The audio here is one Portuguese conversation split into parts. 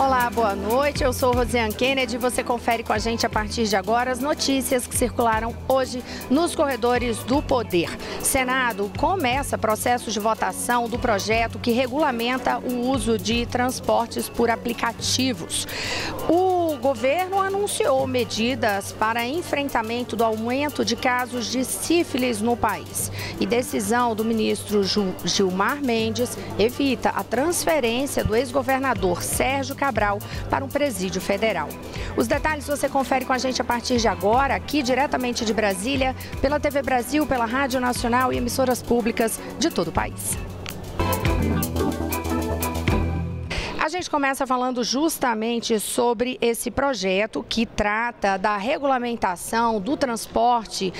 Olá, boa noite. Eu sou Rosiane Kennedy. Você confere com a gente a partir de agora as notícias que circularam hoje nos corredores do Poder. Senado começa processo de votação do projeto que regulamenta o uso de transportes por aplicativos. O governo anunciou medidas para enfrentamento do aumento de casos de sífilis no país. E decisão do ministro Gilmar Mendes evita a transferência do ex-governador Sérgio Cabral para um presídio federal. Os detalhes você confere com a gente a partir de agora, aqui diretamente de Brasília, pela TV Brasil, pela Rádio Nacional e emissoras públicas de todo o país. A gente começa falando justamente sobre esse projeto que trata da regulamentação do transporte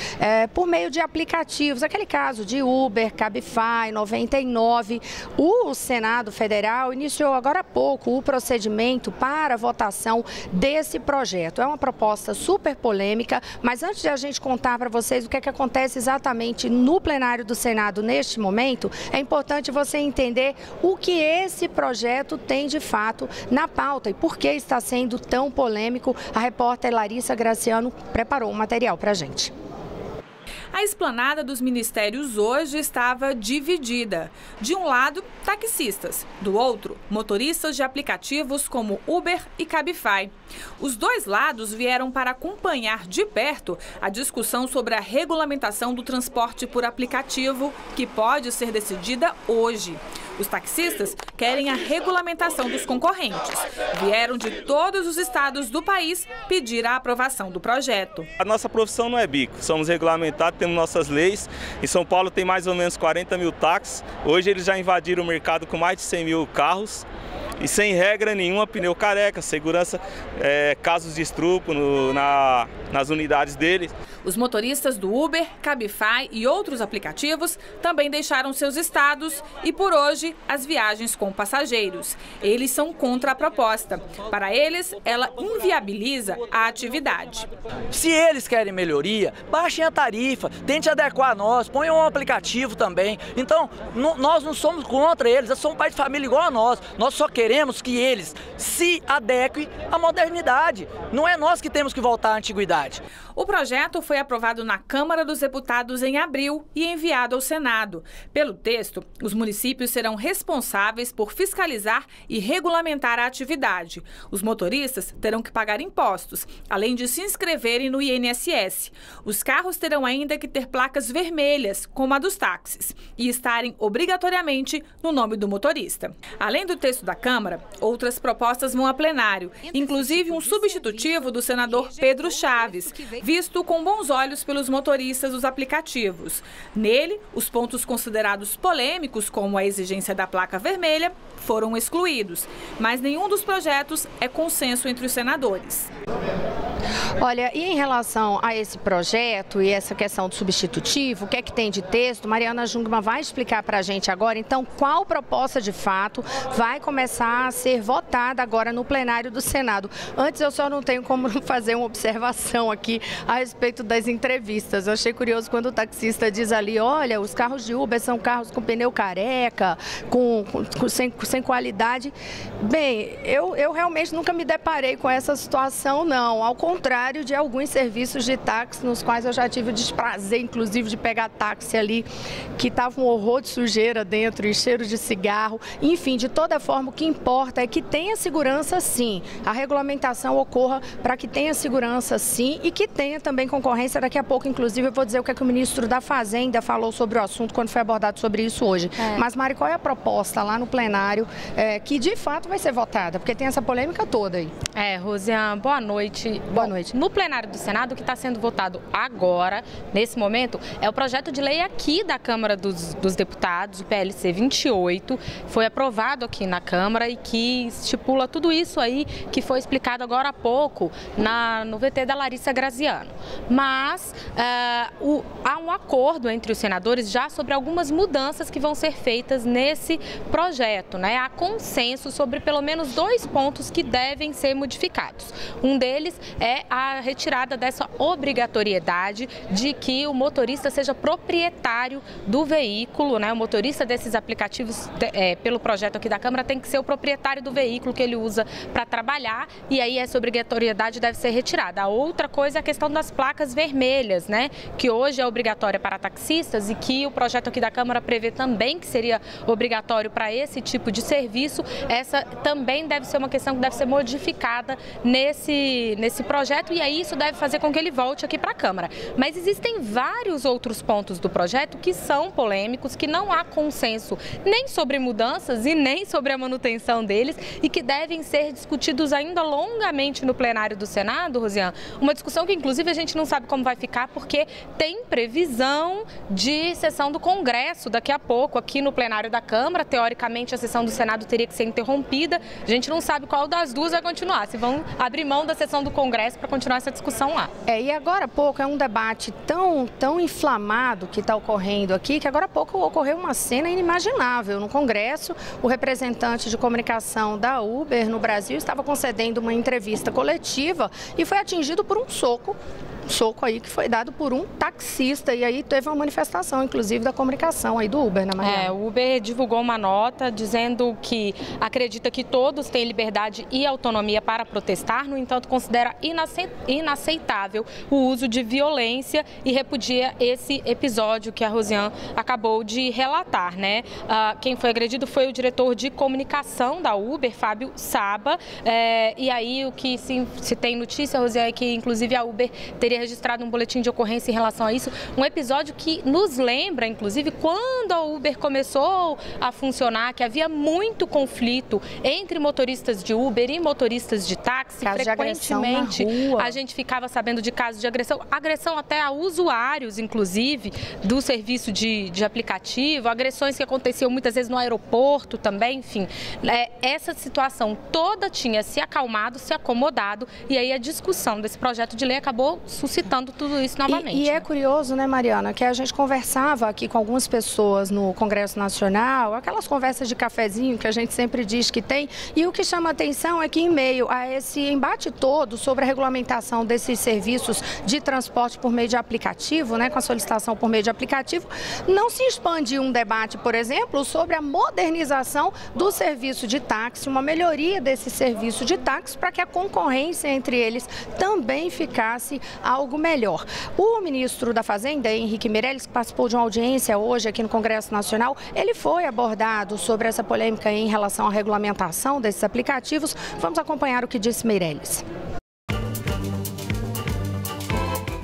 por meio de aplicativos, aquele caso de Uber, Cabify, 99. O Senado Federal iniciou agora há pouco o procedimento para a votação desse projeto. É uma proposta super polêmica, mas antes de a gente contar para vocês o que é que acontece exatamente no plenário do Senado neste momento, é importante você entender o que esse projeto tem de fato na pauta e por que está sendo tão polêmico. A repórter Larissa Graciano preparou um material para a gente. A esplanada dos ministérios hoje estava dividida. De um lado, taxistas. Do outro, motoristas de aplicativos como Uber e Cabify. Os dois lados vieram para acompanhar de perto a discussão sobre a regulamentação do transporte por aplicativo, que pode ser decidida hoje. Os taxistas querem a regulamentação dos concorrentes. Vieram de todos os estados do país pedir a aprovação do projeto. A nossa profissão não é bico, somos regulamentados, temos nossas leis. Em São Paulo tem mais ou menos 40 mil táxis. Hoje eles já invadiram o mercado com mais de 100 mil carros. E sem regra nenhuma, pneu careca, segurança, casos de estrupo nas unidades deles. Os motoristas do Uber, Cabify e outros aplicativos também deixaram seus estados e, por hoje, as viagens com passageiros. Eles são contra a proposta. Para eles, ela inviabiliza a atividade. Se eles querem melhoria, baixem a tarifa, tente adequar a nós, ponham um aplicativo também. Então, nós não somos contra eles, eles são um pai de família igual a nós. Nós só queremos que eles se adequem à modernidade. Não é nós que temos que voltar à antiguidade. O projeto foi aprovado na Câmara dos Deputados em abril e enviado ao Senado. Pelo texto, os municípios serão responsáveis por fiscalizar e regulamentar a atividade. Os motoristas terão que pagar impostos, além de se inscreverem no INSS. Os carros terão ainda que ter placas vermelhas, como a dos táxis, e estarem obrigatoriamente no nome do motorista. Além do texto da Câmara, outras propostas vão a plenário, inclusive um substitutivo do senador Pedro Chaves, visto com bons olhos pelos motoristas dos aplicativos. Nele, os pontos considerados polêmicos, como a exigência da placa vermelha, foram excluídos. Mas nenhum dos projetos é consenso entre os senadores. Olha, e em relação a esse projeto e essa questão do substitutivo, o que é que tem de texto? Mariana Jungmann vai explicar para a gente agora, então, qual proposta de fato vai começar a ser votada agora no plenário do Senado. Antes, eu só não tenho como não fazer uma observação aqui a respeito das entrevistas. Eu achei curioso quando o taxista diz ali, olha, os carros de Uber são carros com pneu careca, sem qualidade. Bem, eu realmente nunca me deparei com essa situação, não. Ao contrário de alguns serviços de táxi, nos quais eu já tive o desprazer, inclusive, de pegar táxi ali, que estava um horror de sujeira dentro e cheiro de cigarro. Enfim, de toda forma, o que importa é que tenha segurança, sim. A regulamentação ocorra para que tenha segurança, sim, e que tenha também concorrência. Daqui a pouco, inclusive, eu vou dizer o que é que o ministro da Fazenda falou sobre o assunto quando foi abordado sobre isso hoje. Mas, Mari, qual é a proposta lá no plenário que, de fato, vai ser votada? Porque tem essa polêmica toda aí. Rosiane, boa noite. Boa noite. No plenário do Senado, o que está sendo votado agora, nesse momento, é o projeto de lei aqui da Câmara dos Deputados, o PLC 28, foi aprovado aqui na Câmara e que estipula tudo isso aí que foi explicado agora há pouco no VT da Larissa Graciano. Mas há um acordo entre os senadores já sobre algumas mudanças que vão ser feitas nesse projeto, né? Há consenso sobre pelo menos 2 pontos que devem ser modificados. Um deles é a a retirada dessa obrigatoriedade de que o motorista seja proprietário do veículo, né? O motorista desses aplicativos, pelo projeto aqui da Câmara, tem que ser o proprietário do veículo que ele usa para trabalhar, e aí essa obrigatoriedade deve ser retirada. A outra coisa é a questão das placas vermelhas, né? Que hoje é obrigatória para taxistas e que o projeto aqui da Câmara prevê também que seria obrigatório para esse tipo de serviço. Essa também deve ser uma questão que deve ser modificada nesse projeto, e aí isso deve fazer com que ele volte aqui para a Câmara. Mas existem vários outros pontos do projeto que são polêmicos, que não há consenso nem sobre mudanças e nem sobre a manutenção deles, e que devem ser discutidos ainda longamente no plenário do Senado, Rosiane. Uma discussão que inclusive a gente não sabe como vai ficar, porque tem previsão de sessão do Congresso daqui a pouco aqui no plenário da Câmara. Teoricamente a sessão do Senado teria que ser interrompida. A gente não sabe qual das duas vai continuar, se vão abrir mão da sessão do Congresso para continuar essa discussão lá. E agora há pouco é um debate tão inflamado que está ocorrendo aqui, que agora há pouco ocorreu uma cena inimaginável. No Congresso, o representante de comunicação da Uber no Brasil estava concedendo uma entrevista coletiva e foi atingido por um soco aí que foi dado por um taxista, e aí teve uma manifestação, inclusive, da comunicação aí do Uber, né, Mariana? O Uber divulgou uma nota dizendo que acredita que todos têm liberdade e autonomia para protestar, no entanto, considera inaceitável o uso de violência e repudia esse episódio que a Rosiane acabou de relatar, né? Quem foi agredido foi o diretor de comunicação da Uber, Fábio Saba, e aí o que se tem notícia, Rosiane, é que inclusive a Uber teria registrado um boletim de ocorrência em relação a isso, um episódio que nos lembra, inclusive, quando a Uber começou a funcionar, que havia muito conflito entre motoristas de Uber e motoristas de táxi. Frequentemente a gente ficava sabendo de casos de agressão até a usuários, inclusive, do serviço de aplicativo, agressões que aconteciam muitas vezes no aeroporto também, enfim. Essa situação toda tinha se acalmado, se acomodado, e aí a discussão desse projeto de lei acabou suscitando tudo isso novamente. E é curioso, né, Mariana, que a gente conversava aqui com algumas pessoas no Congresso Nacional, aquelas conversas de cafezinho que a gente sempre diz que tem, e o que chama atenção é que em meio a esse embate todo sobre a regulamentação desses serviços de transporte por meio de aplicativo, né, com a solicitação por meio de aplicativo, não se expandiu um debate, por exemplo, sobre a modernização do serviço de táxi, uma melhoria desse serviço de táxi para que a concorrência entre eles também ficasse algo melhor. O ministro da Fazenda, Henrique Meirelles, que participou de uma audiência hoje aqui no Congresso Nacional, ele foi abordado sobre essa polêmica em relação à regulamentação desses aplicativos. Vamos acompanhar o que disse Meirelles.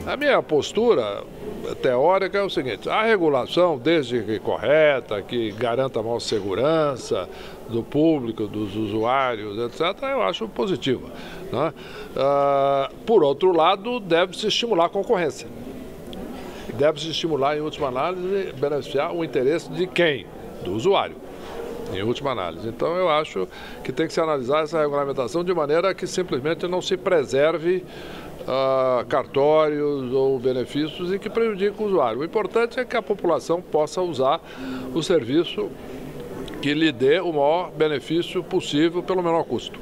A minha postura teórica é o seguinte: a regulação, desde que correta, que garanta a maior segurança do público, dos usuários, etc., eu acho positiva, né? Por outro lado, deve-se estimular a concorrência. Deve-se estimular, em última análise, beneficiar o interesse de quem? Do usuário, em última análise. Então, eu acho que tem que se analisar essa regulamentação de maneira que simplesmente não se preserve cartórios ou benefícios e que prejudica o usuário. O importante é que a população possa usar o serviço que lhe dê o maior benefício possível pelo menor custo.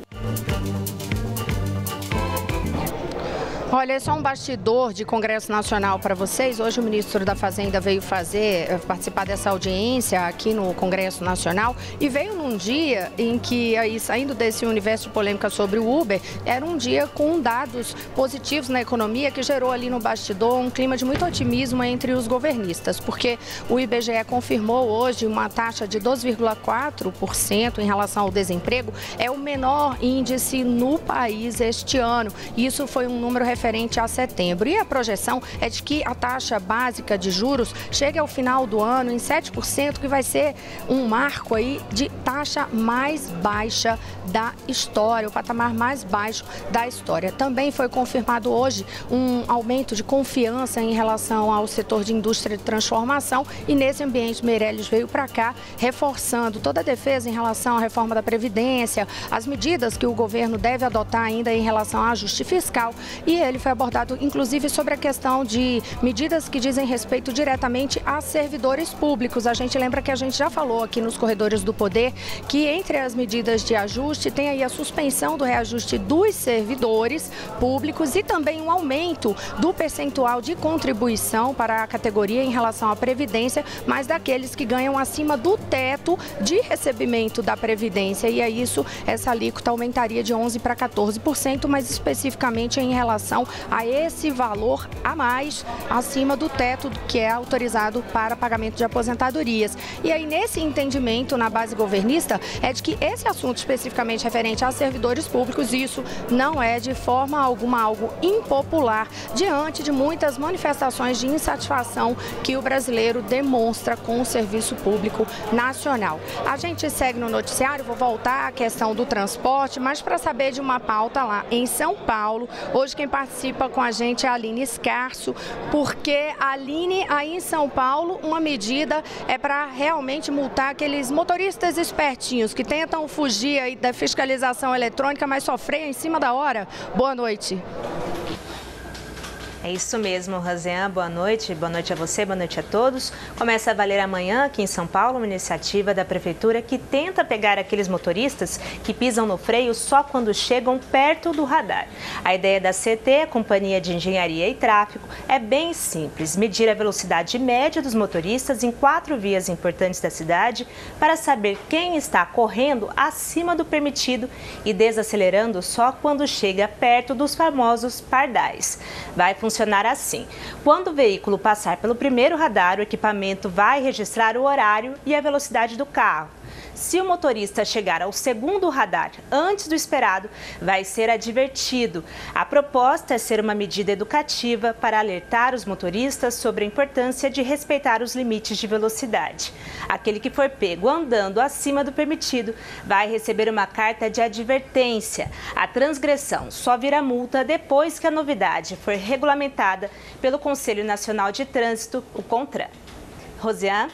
Olha, é só um bastidor de Congresso Nacional para vocês. Hoje o ministro da Fazenda veio participar dessa audiência aqui no Congresso Nacional e veio num dia em que, aí, saindo desse universo de polêmica sobre o Uber, era um dia com dados positivos na economia que gerou ali no bastidor um clima de muito otimismo entre os governistas, porque o IBGE confirmou hoje uma taxa de 12,4% em relação ao desemprego, é o menor índice no país este ano. Isso foi um número referente a setembro. E a projeção é de que a taxa básica de juros chegue ao final do ano em 7%, que vai ser um marco aí de taxa mais baixa da história, o patamar mais baixo da história. Também foi confirmado hoje um aumento de confiança em relação ao setor de indústria de transformação, e nesse ambiente Meirelles veio para cá reforçando toda a defesa em relação à reforma da Previdência, as medidas que o governo deve adotar ainda em relação a ajuste fiscal, e ele foi abordado inclusive sobre a questão de medidas que dizem respeito diretamente a servidores públicos. A gente lembra que a gente já falou aqui nos Corredores do Poder que entre as medidas de ajuste tem aí a suspensão do reajuste dos servidores públicos e também um aumento do percentual de contribuição para a categoria em relação à Previdência, mas daqueles que ganham acima do teto de recebimento da Previdência. E aí essa alíquota aumentaria de 11% para 14%, mas especificamente em relação a esse valor a mais acima do teto que é autorizado para pagamento de aposentadorias. E aí nesse entendimento na base governista é de que esse assunto especificamente referente a servidores públicos, isso não é de forma alguma algo impopular diante de muitas manifestações de insatisfação que o brasileiro demonstra com o serviço público nacional. A gente segue no noticiário, vou voltar à questão do transporte, mas para saber de uma pauta lá em São Paulo, hoje quem participa com a gente é a Aline Escarso, porque a Aline, aí em São Paulo, uma medida é para realmente multar aqueles motoristas espertinhos que tentam fugir aí da fiscalização eletrônica, mas só freiam em cima da hora. Boa noite. É isso mesmo, Rosiane. Boa noite a você, boa noite a todos. Começa a valer amanhã aqui em São Paulo uma iniciativa da Prefeitura que tenta pegar aqueles motoristas que pisam no freio só quando chegam perto do radar. A ideia da CT, Companhia de Engenharia e Tráfego, é bem simples: medir a velocidade média dos motoristas em 4 vias importantes da cidade para saber quem está correndo acima do permitido e desacelerando só quando chega perto dos famosos pardais. Vai funcionar assim: quando o veículo passar pelo primeiro radar, o equipamento vai registrar o horário e a velocidade do carro. Se o motorista chegar ao segundo radar antes do esperado, vai ser advertido. A proposta é ser uma medida educativa para alertar os motoristas sobre a importância de respeitar os limites de velocidade. Aquele que for pego andando acima do permitido vai receber uma carta de advertência. A transgressão só vira multa depois que a novidade for regulamentada pelo Conselho Nacional de Trânsito, o CONTRAN. Rosiane?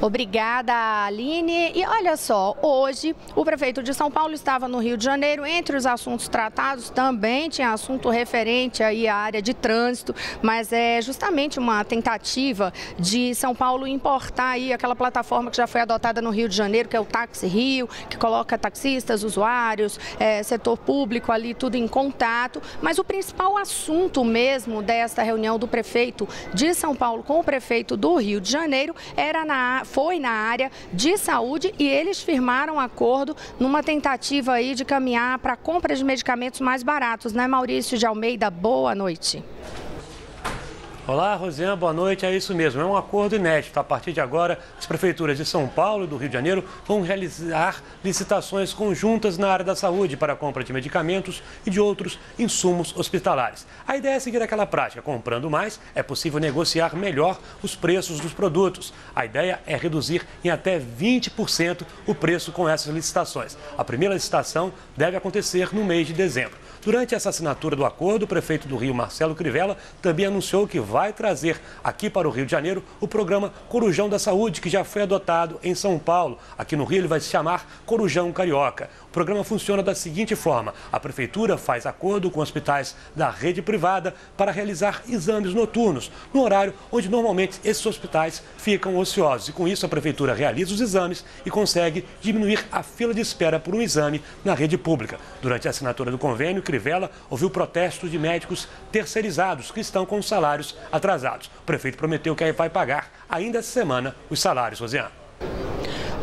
Obrigada, Aline. E olha só, hoje o prefeito de São Paulo estava no Rio de Janeiro. Entre os assuntos tratados também tinha assunto referente aí à área de trânsito, mas é justamente uma tentativa de São Paulo importar aí aquela plataforma que já foi adotada no Rio de Janeiro, que é o Táxi Rio, que coloca taxistas, usuários, setor público ali, tudo em contato. Mas o principal assunto mesmo desta reunião do prefeito de São Paulo com o prefeito do Rio de Janeiro foi na área de saúde, e eles firmaram acordo numa tentativa aí de caminhar para a compra de medicamentos mais baratos, né, Maurício de Almeida? Boa noite. Olá, Rosiane, boa noite. É isso mesmo, é um acordo inédito. A partir de agora, as prefeituras de São Paulo e do Rio de Janeiro vão realizar licitações conjuntas na área da saúde para a compra de medicamentos e de outros insumos hospitalares. A ideia é seguir aquela prática: comprando mais, é possível negociar melhor os preços dos produtos. A ideia é reduzir em até 20% o preço com essas licitações. A primeira licitação deve acontecer no mês de dezembro. Durante essa assinatura do acordo, o prefeito do Rio, Marcelo Crivella, também anunciou que vai trazer aqui para o Rio de Janeiro o programa Corujão da Saúde, que já foi adotado em São Paulo. Aqui no Rio ele vai se chamar Corujão Carioca. O programa funciona da seguinte forma: a prefeitura faz acordo com hospitais da rede privada para realizar exames noturnos, no horário onde normalmente esses hospitais ficam ociosos. E com isso a prefeitura realiza os exames e consegue diminuir a fila de espera por um exame na rede pública. Durante a assinatura do convênio, Crivella ouviu protestos de médicos terceirizados que estão com os salários atrasados. O prefeito prometeu que vai pagar ainda essa semana os salários. Rosiane.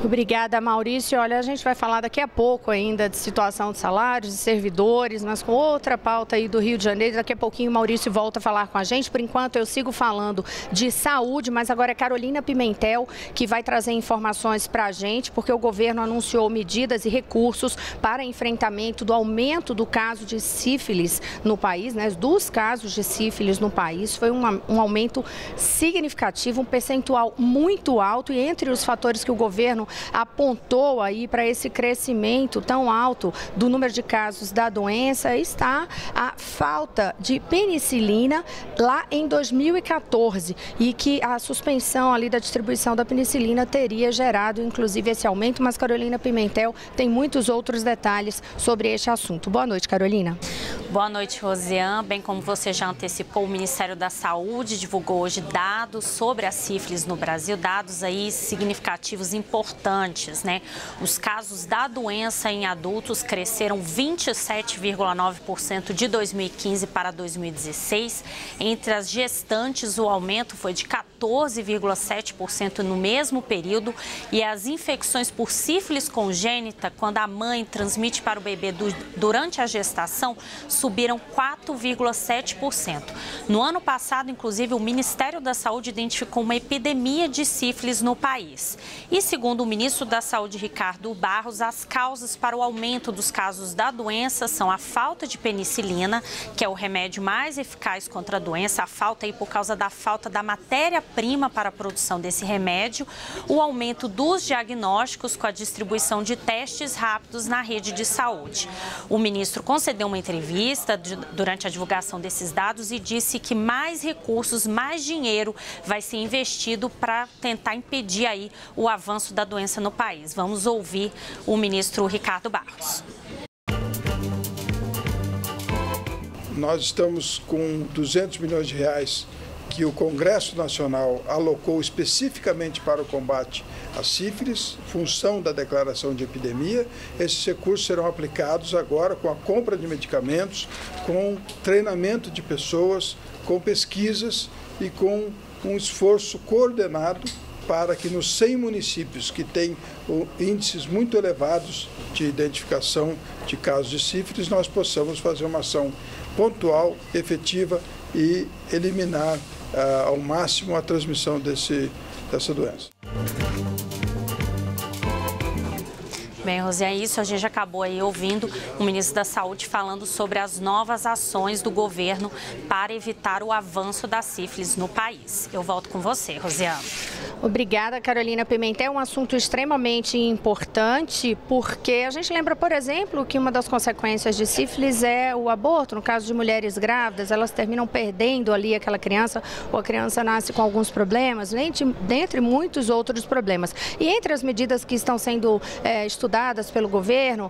Obrigada, Maurício. Olha, a gente vai falar daqui a pouco ainda de situação de salários, de servidores, mas com outra pauta aí do Rio de Janeiro. Daqui a pouquinho o Maurício volta a falar com a gente. Por enquanto eu sigo falando de saúde, mas agora é Carolina Pimentel que vai trazer informações para a gente, porque o governo anunciou medidas e recursos para enfrentamento do aumento do caso de sífilis no país, né? Dos casos de sífilis no país. Foi um aumento significativo, um percentual muito alto, e entre os fatores que o governo apontou aí para esse crescimento tão alto do número de casos da doença está a falta de penicilina lá em 2014 e que a suspensão ali da distribuição da penicilina teria gerado inclusive esse aumento, mas Carolina Pimentel tem muitos outros detalhes sobre este assunto. Boa noite, Carolina. Boa noite, Rosiane. Bem como você já antecipou, o Ministério da Saúde divulgou hoje dados sobre a sífilis no Brasil, dados aí significativos importantes, né? Os casos da doença em adultos cresceram 27,9% de 2015 para 2016. Entre as gestantes, o aumento foi de 14,7% no mesmo período e as infecções por sífilis congênita, quando a mãe transmite para o bebê durante a gestação, subiram 4,7%. No ano passado, inclusive, o Ministério da Saúde identificou uma epidemia de sífilis no país. E, segundo o ministro da Saúde, Ricardo Barros, as causas para o aumento dos casos da doença são a falta de penicilina, que é o remédio mais eficaz contra a doença, a falta aí por causa da falta da matéria-prima para a produção desse remédio, o aumento dos diagnósticos com a distribuição de testes rápidos na rede de saúde. O ministro concedeu uma entrevista durante a divulgação desses dados e disse que mais recursos, mais dinheiro vai ser investido para tentar impedir aí o avanço da doença no país. Vamos ouvir o ministro Ricardo Barros. Nós estamos com 200 milhões de reais que o Congresso Nacional alocou especificamente para o combate à sífilis, função da declaração de epidemia. Esses recursos serão aplicados agora com a compra de medicamentos, com treinamento de pessoas, com pesquisas e com um esforço coordenado para que nos 100 municípios que têm índices muito elevados de identificação de casos de sífilis, nós possamos fazer uma ação pontual, efetiva e eliminar ao máximo a transmissão dessa doença. Bem, Rosé, é isso. A gente acabou aí ouvindo o ministro da Saúde falando sobre as novas ações do governo para evitar o avanço da sífilis no país. Eu volto com você, Rosiane. Obrigada, Carolina Pimentel. É um assunto extremamente importante porque a gente lembra, por exemplo, que uma das consequências de sífilis é o aborto. No caso de mulheres grávidas, elas terminam perdendo ali aquela criança ou a criança nasce com alguns problemas, dentre muitos outros problemas. E entre as medidas que estão sendo estudadas pelo governo,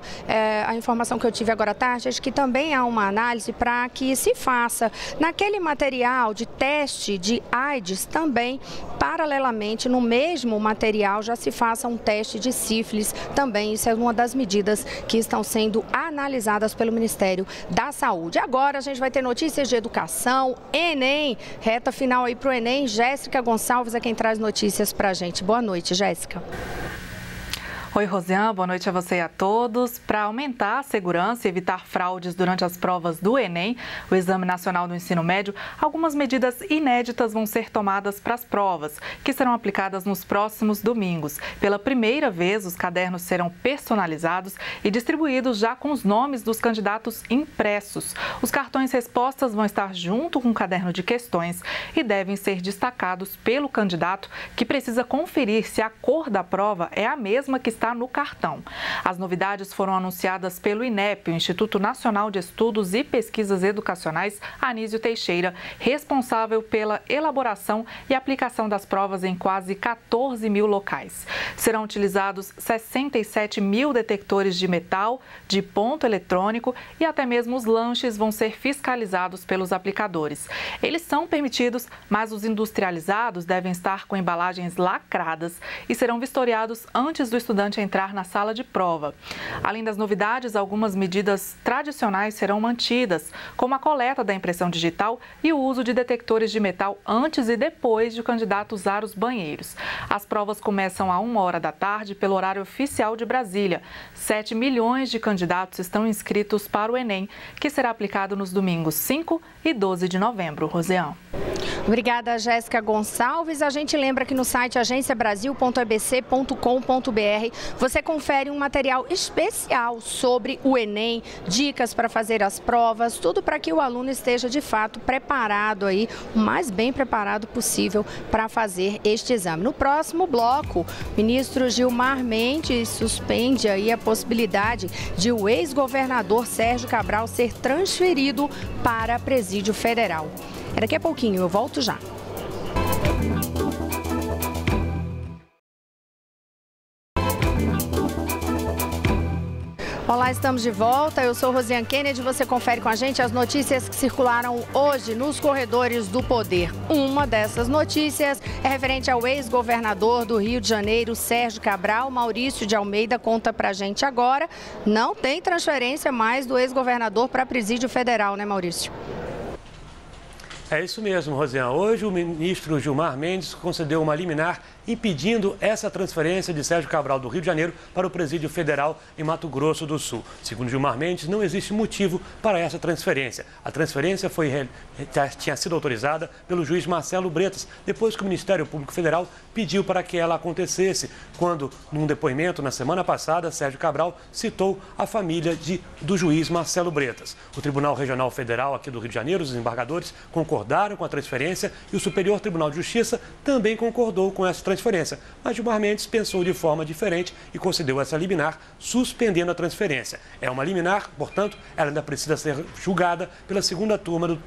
a informação que eu tive agora à tarde é de que também há uma análise para que se faça naquele material de teste de AIDS também, paralelamente, no mesmo material já se faça um teste de sífilis também. Isso é uma das medidas que estão sendo analisadas pelo Ministério da Saúde. Agora a gente vai ter notícias de educação, Enem, reta final aí para o Enem. Jéssica Gonçalves é quem traz notícias para a gente. Boa noite, Jéssica. Oi, Rosiane, boa noite a você e a todos. Para aumentar a segurança e evitar fraudes durante as provas do Enem, o Exame Nacional do Ensino Médio, algumas medidas inéditas vão ser tomadas para as provas, que serão aplicadas nos próximos domingos. Pela primeira vez, os cadernos serão personalizados e distribuídos já com os nomes dos candidatos impressos. Os cartões respostas vão estar junto com o caderno de questões e devem ser destacados pelo candidato, que precisa conferir se a cor da prova é a mesma que está no cartão. As novidades foram anunciadas pelo INEP, o Instituto Nacional de Estudos e Pesquisas Educacionais, Anísio Teixeira, responsável pela elaboração e aplicação das provas em quase 14 mil locais. Serão utilizados 67 mil detectores de metal, de ponto eletrônico e até mesmo os lanches vão ser fiscalizados pelos aplicadores. Eles são permitidos, mas os industrializados devem estar com embalagens lacradas e serão vistoriados antes do estudante entrar na sala de prova. Além das novidades, algumas medidas tradicionais serão mantidas, como a coleta da impressão digital e o uso de detectores de metal antes e depois de o candidato usar os banheiros. As provas começam à 1h da tarde pelo horário oficial de Brasília. 7 milhões de candidatos estão inscritos para o Enem, que será aplicado nos domingos 5 e 12 de novembro. Rosiane. Obrigada, Jéssica Gonçalves. A gente lembra que no site agenciabrasil.abc.com.br você confere um material especial sobre o Enem, dicas para fazer as provas, tudo para que o aluno esteja de fato preparado aí, o mais bem preparado possível para fazer este exame. No próximo bloco, o ministro Gilmar Mendes suspende aí a possibilidade de o ex-governador Sérgio Cabral ser transferido para Presídio Federal. Daqui a pouquinho eu volto já. Olá, estamos de volta. Eu sou Rosiane Kennedy. Você confere com a gente as notícias que circularam hoje nos corredores do poder. Uma dessas notícias é referente ao ex-governador do Rio de Janeiro, Sérgio Cabral. Maurício de Almeida conta pra gente agora. Não tem transferência mais do ex-governador para Presídio Federal, né, Maurício? É isso mesmo, Rosiane. Hoje o ministro Gilmar Mendes concedeu uma liminar impedindo essa transferência de Sérgio Cabral do Rio de Janeiro para o Presídio Federal em Mato Grosso do Sul. Segundo Gilmar Mendes, não existe motivo para essa transferência. A transferência tinha sido autorizada pelo juiz Marcelo Bretas, depois que o Ministério Público Federal pediu para que ela acontecesse, quando, num depoimento na semana passada, Sérgio Cabral citou a família do juiz Marcelo Bretas. O Tribunal Regional Federal aqui do Rio de Janeiro, os desembargadores, concordaram com a transferência e o Superior Tribunal de Justiça também concordou com essa transferência. Mas Gilmar Mendes pensou de forma diferente e concedeu essa liminar, suspendendo a transferência. É uma liminar, portanto, ela ainda precisa ser julgada pela segunda turma do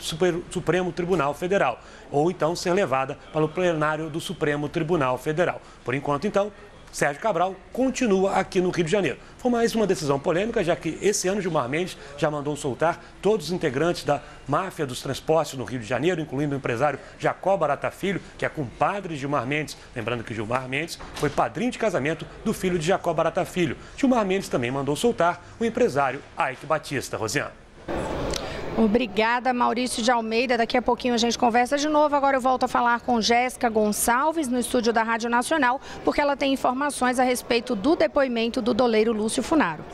Supremo Tribunal Federal, ou então ser levada para o plenário do Supremo Tribunal Federal. Por enquanto, então, Sérgio Cabral continua aqui no Rio de Janeiro. Foi mais uma decisão polêmica, já que esse ano Gilmar Mendes já mandou soltar todos os integrantes da máfia dos transportes no Rio de Janeiro, incluindo o empresário Jacó Barata Filho, que é compadre de Gilmar Mendes. Lembrando que Gilmar Mendes foi padrinho de casamento do filho de Jacó Barata Filho. Gilmar Mendes também mandou soltar o empresário Ike Batista. Rosiane. Obrigada, Maurício de Almeida. Daqui a pouquinho a gente conversa de novo. Agora eu volto a falar com Jéssica Gonçalves, no estúdio da Rádio Nacional, porque ela tem informações a respeito do depoimento do doleiro Lúcio Funaro.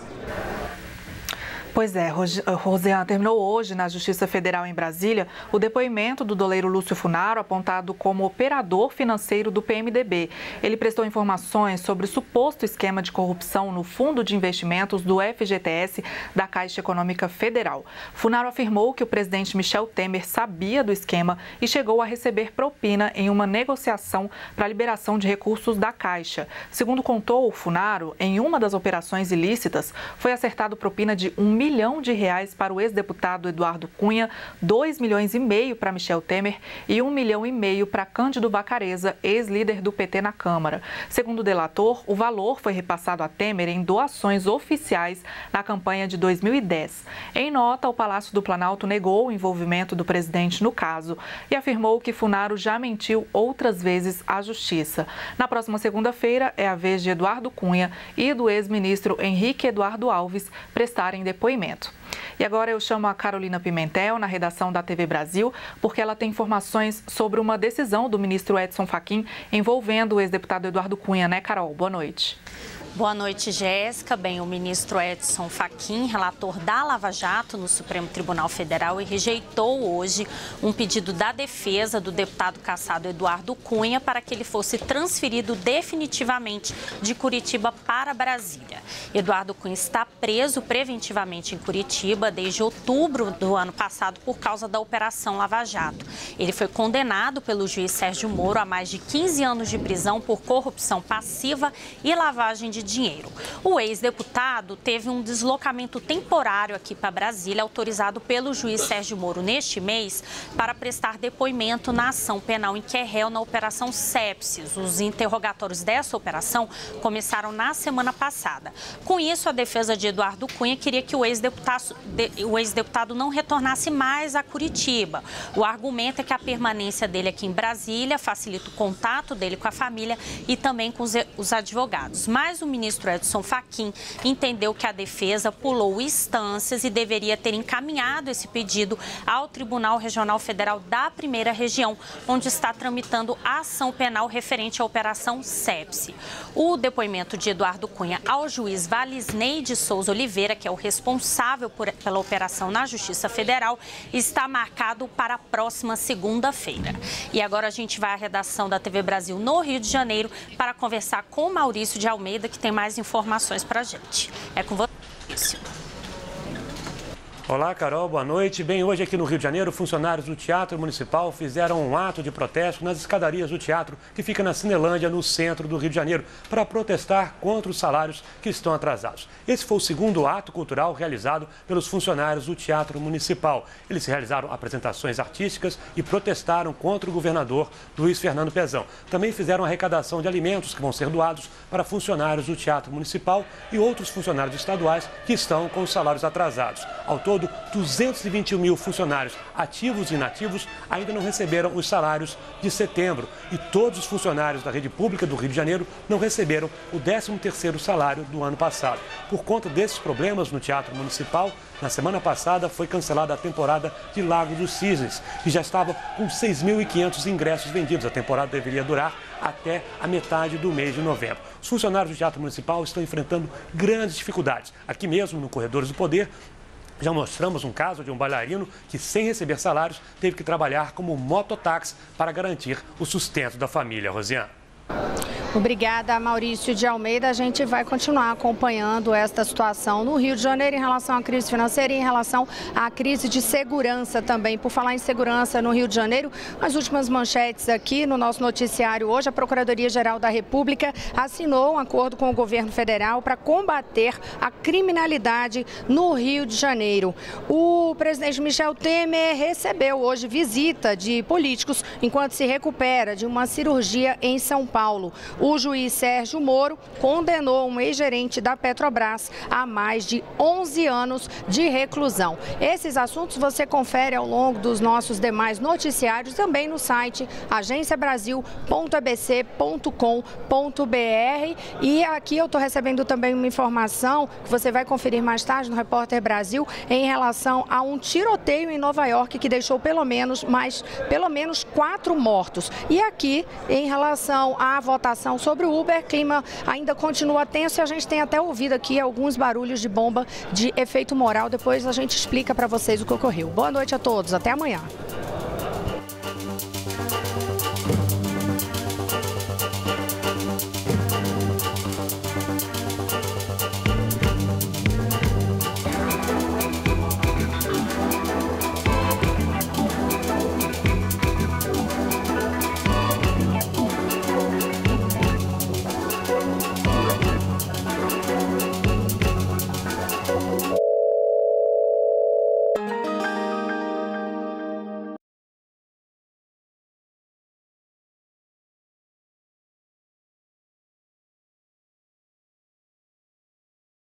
Pois é, Rosiane, terminou hoje na Justiça Federal em Brasília o depoimento do doleiro Lúcio Funaro, apontado como operador financeiro do PMDB. Ele prestou informações sobre o suposto esquema de corrupção no Fundo de Investimentos do FGTS da Caixa Econômica Federal. Funaro afirmou que o presidente Michel Temer sabia do esquema e chegou a receber propina em uma negociação para a liberação de recursos da Caixa. Segundo contou o Funaro, em uma das operações ilícitas, foi acertado propina de R$1 milhão para o ex-deputado Eduardo Cunha, R$2,5 milhões para Michel Temer e R$1,5 milhão para Cândido Vacareza, ex-líder do PT na Câmara. Segundo o delator, o valor foi repassado a Temer em doações oficiais na campanha de 2010. Em nota, o Palácio do Planalto negou o envolvimento do presidente no caso e afirmou que Funaro já mentiu outras vezes à Justiça. Na próxima segunda-feira é a vez de Eduardo Cunha e do ex-ministro Henrique Eduardo Alves prestarem depoimento. E agora eu chamo a Carolina Pimentel, na redação da TV Brasil, porque ela tem informações sobre uma decisão do ministro Edson Fachin envolvendo o ex-deputado Eduardo Cunha, né, Carol? Boa noite. Boa noite, Jéssica. Bem, o ministro Edson Fachin, relator da Lava Jato no Supremo Tribunal Federal, rejeitou hoje um pedido da defesa do deputado cassado Eduardo Cunha para que ele fosse transferido definitivamente de Curitiba para Brasília. Eduardo Cunha está preso preventivamente em Curitiba desde outubro do ano passado por causa da Operação Lava Jato. Ele foi condenado pelo juiz Sérgio Moro a mais de 15 anos de prisão por corrupção passiva e lavagem de dinheiro. O ex-deputado teve um deslocamento temporário aqui para Brasília, autorizado pelo juiz Sérgio Moro neste mês, para prestar depoimento na ação penal em que é réu na Operação Sepsis. Os interrogatórios dessa operação começaram na semana passada. Com isso, a defesa de Eduardo Cunha queria que o ex-deputado não retornasse mais a Curitiba. O argumento é que a permanência dele aqui em Brasília facilita o contato dele com a família e também com os advogados. Mas o ministro Edson Fachin entendeu que a defesa pulou instâncias e deveria ter encaminhado esse pedido ao Tribunal Regional Federal da Primeira Região, onde está tramitando a ação penal referente à Operação Sepsi. O depoimento de Eduardo Cunha ao juiz Valisney de Souza Oliveira, que é o responsável pela operação na Justiça Federal, está marcado para a próxima segunda-feira. E agora a gente vai à redação da TV Brasil no Rio de Janeiro para conversar com Maurício de Almeida, que tem mais informações para a gente. É com você, Maurício. Olá, Carol, boa noite. Bem, hoje aqui no Rio de Janeiro, funcionários do Teatro Municipal fizeram um ato de protesto nas escadarias do teatro, que fica na Cinelândia, no centro do Rio de Janeiro, para protestar contra os salários que estão atrasados. Esse foi o segundo ato cultural realizado pelos funcionários do Teatro Municipal. Eles realizaram apresentações artísticas e protestaram contra o governador Luiz Fernando Pezão. Também fizeram arrecadação de alimentos que vão ser doados para funcionários do Teatro Municipal e outros funcionários estaduais que estão com os salários atrasados. Ao todo, 221 mil funcionários ativos e inativos ainda não receberam os salários de setembro e todos os funcionários da rede pública do Rio de Janeiro não receberam o 13º salário do ano passado. Por conta desses problemas no Teatro Municipal, na semana passada foi cancelada a temporada de Lago dos Cisnes, que já estava com 6.500 ingressos vendidos. A temporada deveria durar até a metade do mês de novembro. Os funcionários do Teatro Municipal estão enfrentando grandes dificuldades. Aqui mesmo, no Corredores do Poder, já mostramos um caso de um bailarino que, sem receber salários, teve que trabalhar como mototáxi para garantir o sustento da família. Rosiane. Obrigada, Maurício de Almeida. A gente vai continuar acompanhando esta situação no Rio de Janeiro em relação à crise financeira e em relação à crise de segurança também. Por falar em segurança no Rio de Janeiro, as últimas manchetes aqui no nosso noticiário hoje, a Procuradoria-Geral da República assinou um acordo com o governo federal para combater a criminalidade no Rio de Janeiro. O presidente Michel Temer recebeu hoje visita de políticos enquanto se recupera de uma cirurgia em São Paulo. O juiz Sérgio Moro condenou um ex-gerente da Petrobras a mais de 11 anos de reclusão. Esses assuntos você confere ao longo dos nossos demais noticiários, também no site agenciabrasil.abc.com.br. E aqui eu estou recebendo também uma informação que você vai conferir mais tarde no Repórter Brasil em relação a um tiroteio em Nova York que deixou pelo menos 4 mortos. E aqui, em relação à votação sobre o Uber, clima ainda continua tenso e a gente tem até ouvido aqui alguns barulhos de bomba de efeito moral. Depois a gente explica para vocês o que ocorreu. Boa noite a todos, até amanhã.